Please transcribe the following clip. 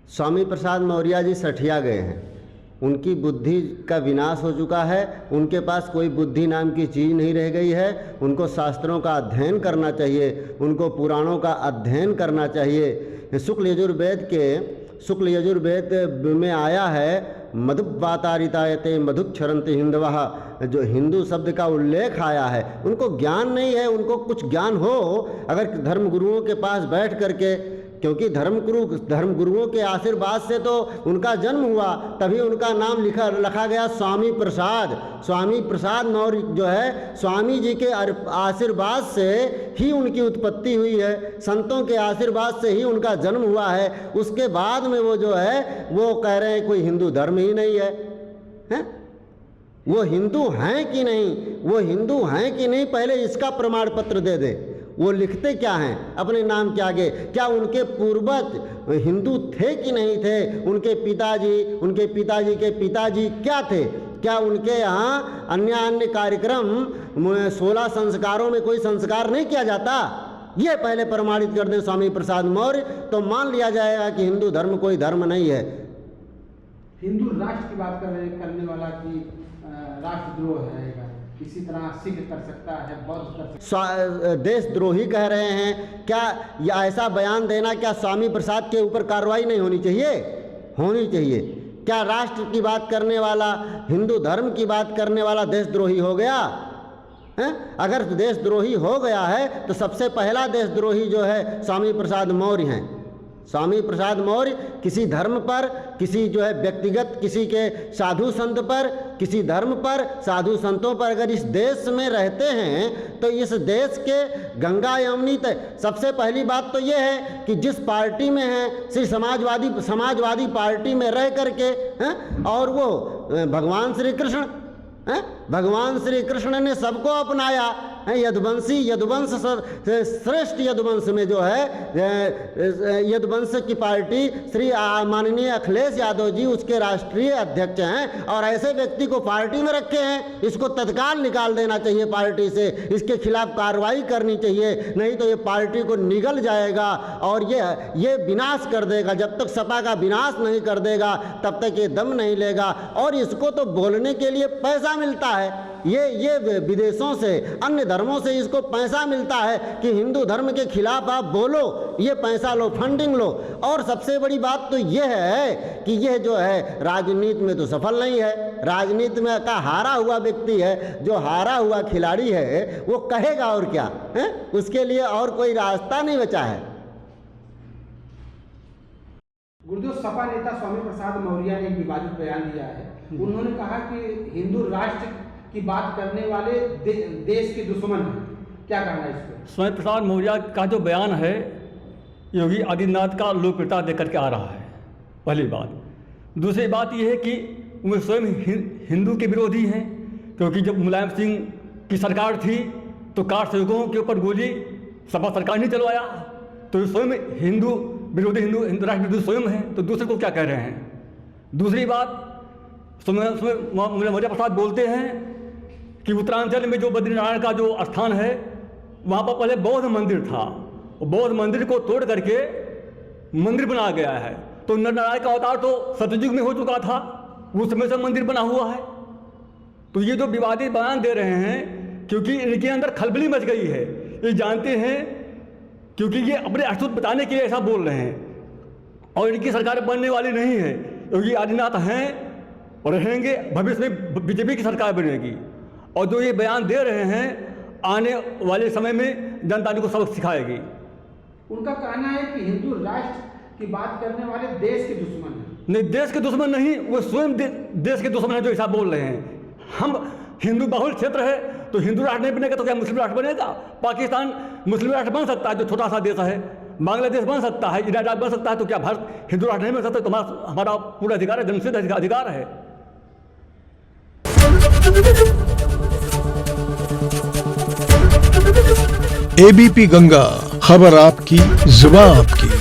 स्वामी प्रसाद मौर्य जी सठिया गए हैं, उनकी बुद्धि का विनाश हो चुका है, उनके पास कोई बुद्धि नाम की चीज़ नहीं रह गई है। उनको शास्त्रों का अध्ययन करना चाहिए, उनको पुराणों का अध्ययन करना चाहिए। शुक्ल यजुर्वेद में आया है मधुवातारितायते मधुक्षरन्ति हिंदवः, जो हिंदू शब्द का उल्लेख आया है। उनको ज्ञान नहीं है, उनको कुछ ज्ञान हो अगर धर्मगुरुओं के पास बैठ करके, क्योंकि धर्मगुरुओं के आशीर्वाद से तो उनका जन्म हुआ, तभी उनका नाम रखा गया स्वामी प्रसाद। स्वामी प्रसाद मौर्य जो है, स्वामी जी के आशीर्वाद से ही उनकी उत्पत्ति हुई है, संतों के आशीर्वाद से ही उनका जन्म हुआ है। उसके बाद में वो जो है वो कह रहे हैं कोई हिंदू धर्म ही नहीं है, हैं? वो हिंदू हैं कि नहीं, वो हिंदू हैं कि नहीं, पहले इसका प्रमाण पत्र दे दे। वो लिखते क्या हैं अपने नाम के आगे? क्या उनके पूर्वज हिंदू थे कि नहीं थे? उनके पिताजी के पिताजी क्या थे? क्या उनके यहाँ अन्य कार्यक्रम 16 संस्कारों में कोई संस्कार नहीं किया जाता? ये पहले प्रमाणित कर दें स्वामी प्रसाद मौर्य, तो मान लिया जाएगा कि हिंदू धर्म कोई धर्म नहीं है। हिंदू राष्ट्र की बात करने वाला कि राष्ट्रद्रोह है, इसी तरह सिख कर सकता है, बौद्ध कर सकता है, देशद्रोही कह रहे हैं। क्या या ऐसा बयान देना, क्या स्वामी प्रसाद के ऊपर कार्रवाई नहीं होनी चाहिए? होनी चाहिए। क्या राष्ट्र की बात करने वाला, हिंदू धर्म की बात करने वाला देशद्रोही हो गया है? अगर देशद्रोही हो गया है तो सबसे पहला देशद्रोही जो है स्वामी प्रसाद मौर्य हैं। स्वामी प्रसाद मौर्य किसी धर्म पर, किसी जो है व्यक्तिगत किसी के साधु संत पर, किसी धर्म पर, साधु संतों पर अगर इस देश में रहते हैं तो इस देश के गंगा यमुनी तक, सबसे पहली बात तो ये है कि जिस पार्टी में है, श्री समाजवादी पार्टी में रह करके हैं, और वो भगवान श्री कृष्ण ने सबको अपनाया। यदुवंश श्रेष्ठ यदुवंश में जो है, यदुवंश की पार्टी श्री माननीय अखिलेश यादव जी उसके राष्ट्रीय अध्यक्ष हैं, और ऐसे व्यक्ति को पार्टी में रखे हैं। इसको तत्काल निकाल देना चाहिए पार्टी से, इसके खिलाफ कार्रवाई करनी चाहिए, नहीं तो ये पार्टी को निगल जाएगा और ये विनाश कर देगा। जब तक सपा का विनाश नहीं कर देगा तब तक ये दम नहीं लेगा। और इसको तो बोलने के लिए पैसा मिलता है, ये विदेशों से, अन्य धर्मों से इसको पैसा मिलता है कि हिंदू धर्म के खिलाफ आप बोलो, ये पैसा लो, फंडिंग लो। और सबसे बड़ी बात तो ये है कि यह जो है राजनीति में तो सफल नहीं है। राजनीति में का हारा हुआ व्यक्ति है, जो हारा हुआ खिलाड़ी है, वो कहेगा और क्या है? उसके लिए और कोई रास्ता नहीं बचा है। गुरुदेव, सपा नेता स्वामी प्रसाद मौर्य ने एक विवादित बयान दिया है। उन्होंने कहा कि हिंदू राष्ट्र की बात करने वाले देश के दुश्मन हैं। क्या कहना है इस पर? स्वामी प्रसाद मौर्य का जो बयान है, योगी आदित्यनाथ का लोकप्रियता देकर के आ रहा है, पहली बात। दूसरी बात यह है कि वे स्वयं हिंदू के विरोधी हैं, क्योंकि जब मुलायम सिंह की सरकार थी तो कार सेवकों के ऊपर गोली सपा सरकार ने चलवाया, तो स्वयं हिंदू राष्ट्र विरोधी स्वयं हैं, तो दूसरे को क्या कह रहे हैं? दूसरी बात, मौर्य प्रसाद बोलते हैं कि उत्तरांचल में जो बद्रीनारायण का जो स्थान है, वहाँ पर पहले बौद्ध मंदिर था, बौद्ध मंदिर को तोड़ करके मंदिर बनाया गया है। तो नरनारायण का अवतार तो सतयुग में हो चुका था, उस समय से मंदिर बना हुआ है। तो ये जो विवादित बयान दे रहे हैं, क्योंकि इनके अंदर खलबली मच गई है, ये जानते हैं, क्योंकि ये अपने अस्तित्व बताने के लिए ऐसा बोल रहे हैं, और इनकी सरकार बनने वाली नहीं है। योगी आदित्यनाथ हैं और रहेंगे, भविष्य में बीजेपी की सरकार बनेगी। और जो ये बयान दे रहे हैं, आने वाले समय में जनता को सबक सिखाएगी। उनका कहना है कि हिंदू राष्ट्र की बात करने वाले देश के दुश्मन हैं। नहीं, देश के दुश्मन नहीं, वो स्वयं देश के दुश्मन है जो ऐसा बोल रहे हैं। हम हिंदू बहुल क्षेत्र है, तो हिंदू राष्ट्र नहीं बनेगा तो क्या मुस्लिम राष्ट्र बनेगा? पाकिस्तान मुस्लिम राष्ट्र बन सकता है, जो छोटा सा देश है। बांग्लादेश बन सकता है, ईरान बन सकता है, तो क्या भारत हिंदू राष्ट्र नहीं बन सकता? तो हमारा पूरा अधिकार है, जन्मसिद्ध अधिकार है। एबीपी गंगा, खबर आपकी, जुबान आपकी।